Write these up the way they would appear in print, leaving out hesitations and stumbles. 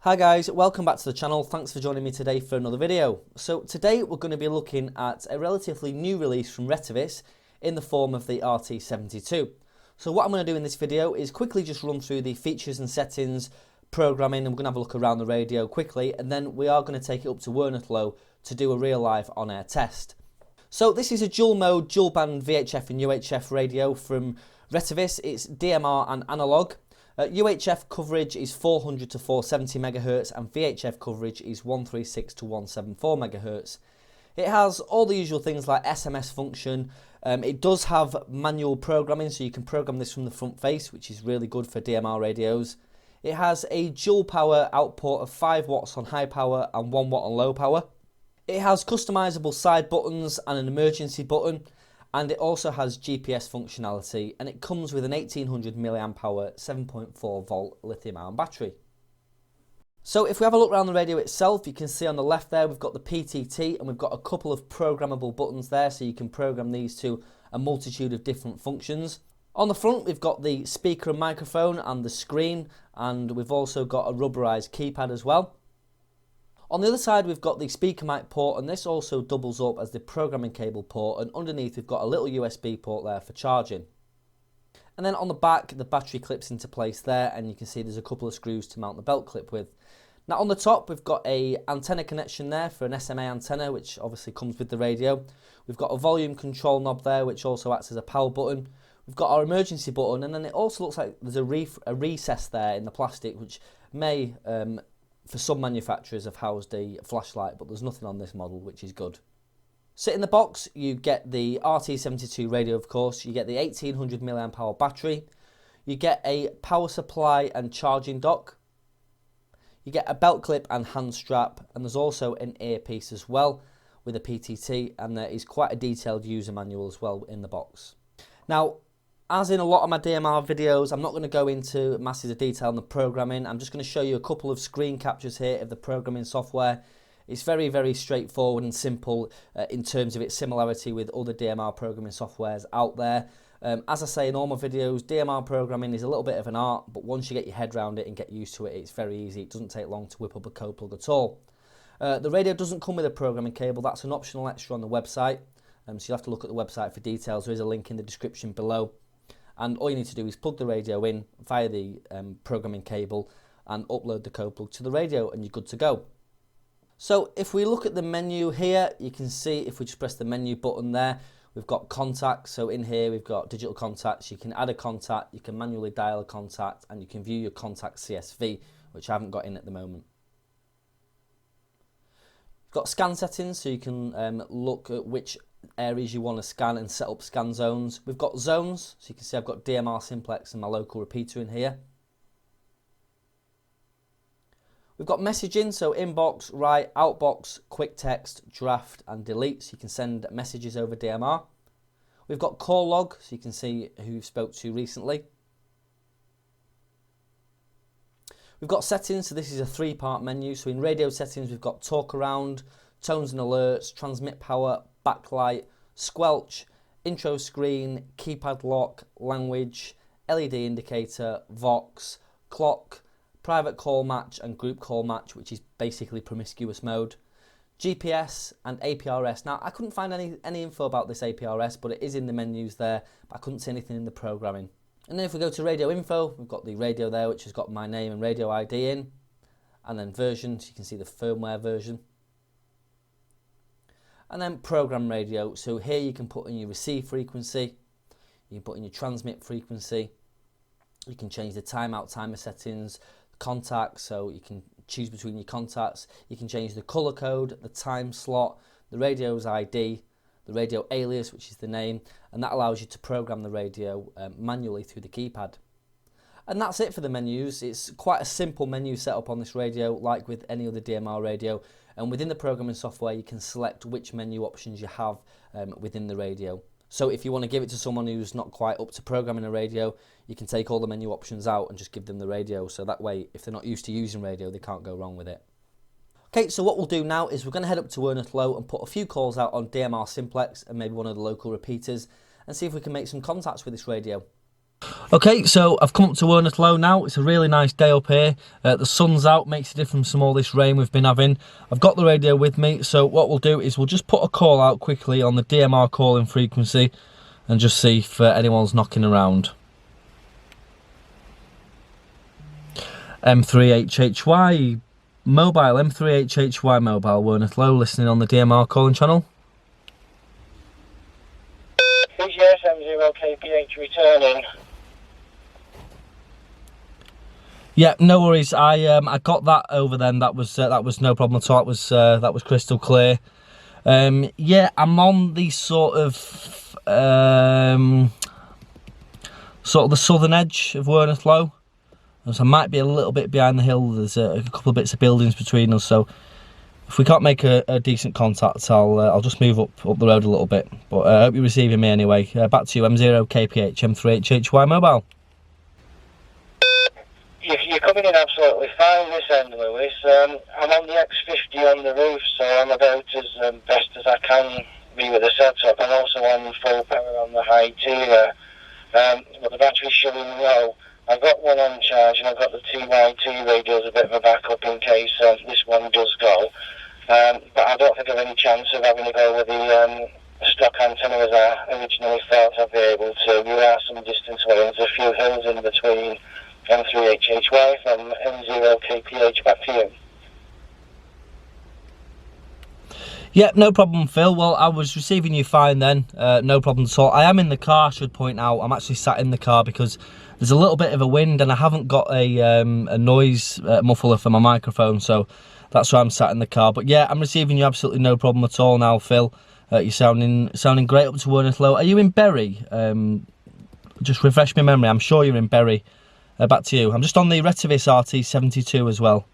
Hi guys, welcome back to the channel. Thanks for joining me today for another video. So today we're going to be looking at a relatively new release from Retevis in the form of the RT72. So what I'm going to do in this video is quickly just run through the features and settings, programming, and we're going to have a look around the radio quickly, and then we are going to take it up to Werneth Low to do a real live on-air test. So this is a dual mode, dual band VHF and UHF radio from Retevis. It's DMR and analog. UHF coverage is 400 to 470 MHz and VHF coverage is 136 to 174 MHz. It has all the usual things like SMS function. It does have manual programming, so you can program this from the front face, which is really good for DMR radios. It has a dual power output of 5 watts on high power and 1 watt on low power. It has customizable side buttons and an emergency button. And it also has GPS functionality, and it comes with an 1800 mAh 7.4 volt lithium ion battery. So if we have a look around the radio itself, you can see on the left there we've got the PTT, and we've got a couple of programmable buttons there, so you can program these to a multitude of different functions. On the front we've got the speaker and microphone and the screen, and we've also got a rubberized keypad as well. On the other side we've got the speaker mic port, and this also doubles up as the programming cable port, and underneath we've got a little USB port there for charging. And then on the back the battery clips into place there, and you can see there's a couple of screws to mount the belt clip with. Now on the top we've got a antenna connection there for an SMA antenna, which obviously comes with the radio. We've got a volume control knob there, which also acts as a power button. We've got our emergency button, and then it also looks like there's a recess there in the plastic, which may for some manufacturers have housed a flashlight, but there's nothing on this model, which is good. So in the box you get the RT72 radio, of course, you get the 1800 mAh battery, you get a power supply and charging dock, you get a belt clip and hand strap, and there's also an earpiece as well with a PTT, and there is quite a detailed user manual as well in the box. Now, as in a lot of my DMR videos, I'm not going to go into masses of detail on the programming. I'm just going to show you a couple of screen captures here of the programming software. It's very, very straightforward and simple in terms of its similarity with other DMR programming softwares out there. As I say in all my videos, DMR programming is a little bit of an art, but once you get your head around it and get used to it, it's very easy. It doesn't take long to whip up a code plug at all. The radio doesn't come with a programming cable. That's an optional extra on the website. So you'll have to look at the website for details. There is a link in the description below. And all you need to do is plug the radio in via the programming cable and upload the code plug to the radio, and you're good to go. So if we look at the menu here, you can see if we just press the menu button there, we've got contacts. So in here we've got digital contacts. You can add a contact, you can manually dial a contact, and you can view your contact CSV, which I haven't got in at the moment. You've got scan settings, so you can look at which areas you want to scan and set up scan zones. We've got zones, so you can see I've got DMR simplex and my local repeater in here. We've got messaging, so inbox, write, outbox, quick text, draft and delete, so you can send messages over DMR. We've got call log, so you can see who you've spoke to recently. We've got settings, so this is a 3-part menu. So in radio settings we've got talk around, tones and alerts, transmit power, backlight, squelch, intro screen, keypad lock, language, LED indicator, Vox, clock, private call match and group call match, which is basically promiscuous mode, GPS and APRS. Now I couldn't find any info about this APRS, but it is in the menus there, but I couldn't see anything in the programming. And then if we go to radio info, we've got the radio there, which has got my name and radio ID in, and then version, so you can see the firmware version. And then program radio, so here you can put in your receive frequency, you can put in your transmit frequency, you can change the timeout timer settings, contacts, so you can choose between your contacts, you can change the colour code, the time slot, the radio's ID, the radio alias, which is the name, and that allows you to program the radio manually through the keypad. And that's it for the menus. It's quite a simple menu setup on this radio, like with any other DMR radio. And within the programming software, you can select which menu options you have within the radio. So if you want to give it to someone who's not quite up to programming a radio, you can take all the menu options out and just give them the radio. So that way, if they're not used to using radio, they can't go wrong with it. Okay, so what we'll do now is we're going to head up to Werneth Low and put a few calls out on DMR simplex and maybe one of the local repeaters and see if we can make some contacts with this radio. Okay, so I've come up to Werneth Low now. It's a really nice day up here. The sun's out, makes a difference from all this rain we've been having. I've got the radio with me, so what we'll do is we'll just put a call out quickly on the DMR calling frequency and just see if anyone's knocking around. M3HHY mobile, M3HHY mobile, Werneth Low, listening on the DMR calling channel. Yes, M0KPH returning. Yeah, no worries. I got that over then. That was no problem at all. That was crystal clear. Yeah, I'm on the sort of the southern edge of Werneth Low. So I might be a little bit behind the hill. There's a couple of bits of buildings between us, so if we can't make a decent contact, I'll just move up the road a little bit. But I hope you're receiving me anyway. Back to you, M0KPH M3HHY mobile. You're coming in absolutely fine this end, Lewis. I'm on the X50 on the roof, so I'm about as best as I can be with the setup. I'm also on full power on the high tier, but the battery's showing low. I've got one on charge, and I've got the TYT radio as a bit of a backup in case this one does go. But I don't think I've any chance of having to go with the stock antenna as I originally thought I'd be able to. You are some distance away, and there's a few hills in between. M3HHY from M0KPH, back to you. Yeah, no problem, Phil. Well, I was receiving you fine then. No problem at all. I am in the car, I should point out. I'm actually sat in the car because there's a little bit of a wind and I haven't got a noise muffler for my microphone, so that's why I'm sat in the car. But yeah, I'm receiving you absolutely no problem at all now, Phil. You're sounding great up to Werneth Low. Are you in Bury? Just refresh my memory. I'm sure you're in Bury. Back to you. I'm just on the Retevis RT72 as well.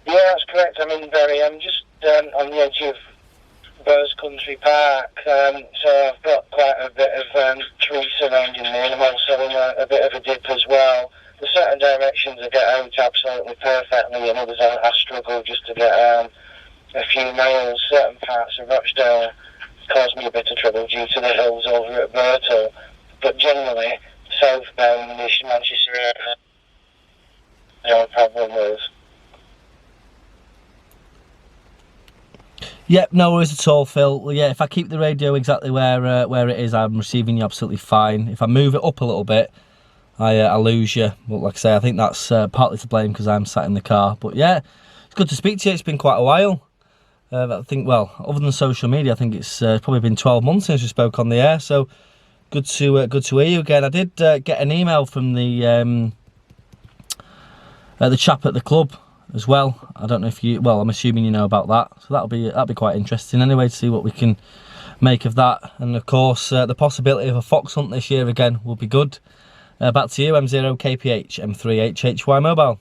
Yeah, that's correct. I'm in Bury. I'm just on the edge of Burrs Country Park, so I've got quite a bit of trees surrounding me, and I'm also in a bit of a dip as well. There's certain directions I get out absolutely perfectly, and others I struggle just to get a few miles. Certain parts of Rochdale cause me a bit of trouble due to the hills over at Burtle, but generally southbound-ish Manchester area, no problem with. Yep, no worries at all, Phil. Well, yeah, if I keep the radio exactly where it is, I'm receiving you absolutely fine. If I move it up a little bit, I lose you. But like I say, I think that's partly to blame because I'm sat in the car. But yeah, it's good to speak to you. It's been quite a while. I think, well, other than social media, I think it's probably been 12 months since we spoke on the air. So good to hear you again. I did get an email from the chap at the club as well. I don't know if you, well, I'm assuming you know about that, so that'll be quite interesting anyway to see what we can make of that. And of course the possibility of a fox hunt this year again will be good. Back to you, M0KPH M3HHY mobile.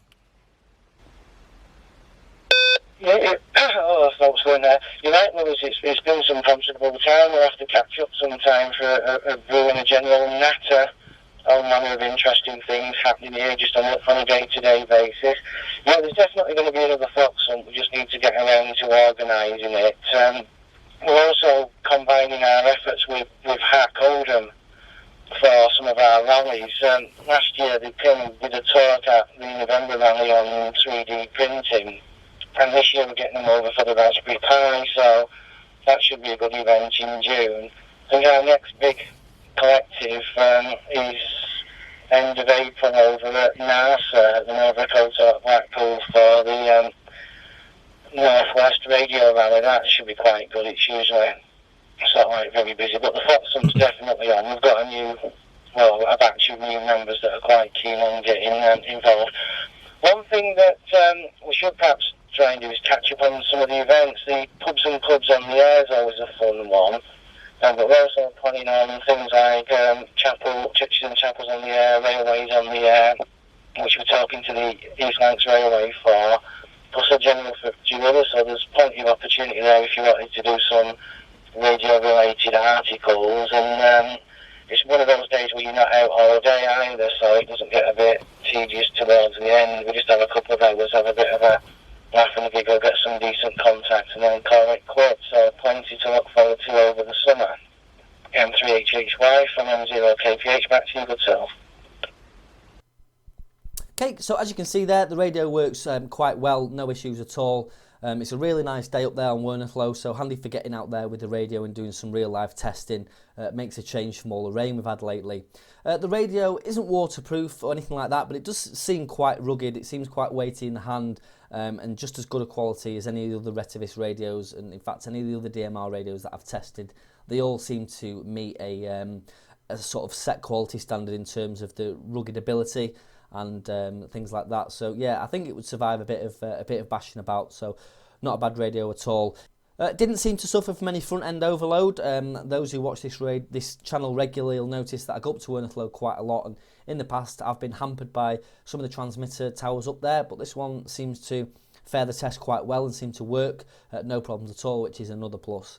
Yeah. Oh, folks going there. You're right, Lewis, it's been some considerable time. We'll have to catch up sometime for a brew and a general natter. All manner of interesting things happening here just on a day-to-day basis. Yeah, there's definitely going to be another fox hunt. We just need to get around to organising it. We're also combining our efforts with Hack Oldham for some of our rallies. Last year they came and did a talk at the November rally on 3D printing, and this year we're getting them over for the Raspberry Pi, so that should be a good event in June. I think our next big collective is end of April over at NASA at the Nova Coulter at Blackpool for the North West Radio Rally. That should be quite good. It's usually sort of like very busy, but the Fox Hunt's definitely on. We've got a batch of new members that are quite keen on getting involved. One thing that we should perhaps try and do is catch up on some of the events. The pubs and clubs on the air is always a fun one. But we're also planning on things like churches and chapels on the air, railways on the air, which we're talking to the East Lancs Railway for, plus a general few others, so there's plenty of opportunity there if you wanted to do some radio-related articles, and it's one of those days where you're not out all day either, so it doesn't get a bit tedious towards the end. We just have a couple of hours, have a bit of a laugh and a giggle, get some decent contacts, and then call it quits. So plenty to look forward to over the summer. M3HHY from M0KPH. Back to you, good self. Okay, so as you can see there, the radio works quite well, no issues at all. It's a really nice day up there on Wernaflow, so handy for getting out there with the radio and doing some real live testing. Makes a change from all the rain we've had lately. The radio isn't waterproof or anything like that, but it does seem quite rugged. It seems quite weighty in the hand, and just as good a quality as any of the other Retevis radios, and in fact any of the other DMR radios that I've tested. They all seem to meet a sort of set quality standard in terms of the rugged ability and things like that. So yeah, I think it would survive a bit of bashing about. So not a bad radio at all. Didn't seem to suffer from any front end overload. Those who watch this channel regularly will notice that I go up to Wernaflow quite a lot, and in the past I've been hampered by some of the transmitter towers up there, but this one seems to fare the test quite well and seem to work, no problems at all, which is another plus.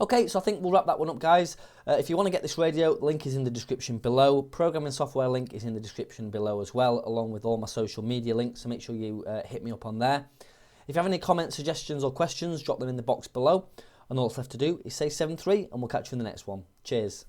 Okay, so I think we'll wrap that one up, guys. If you want to get this radio, the link is in the description below. Programming software link is in the description below as well, along with all my social media links, so make sure you hit me up on there. If you have any comments, suggestions or questions, drop them in the box below. And all that's left to do is say 7-3, and we'll catch you in the next one. Cheers.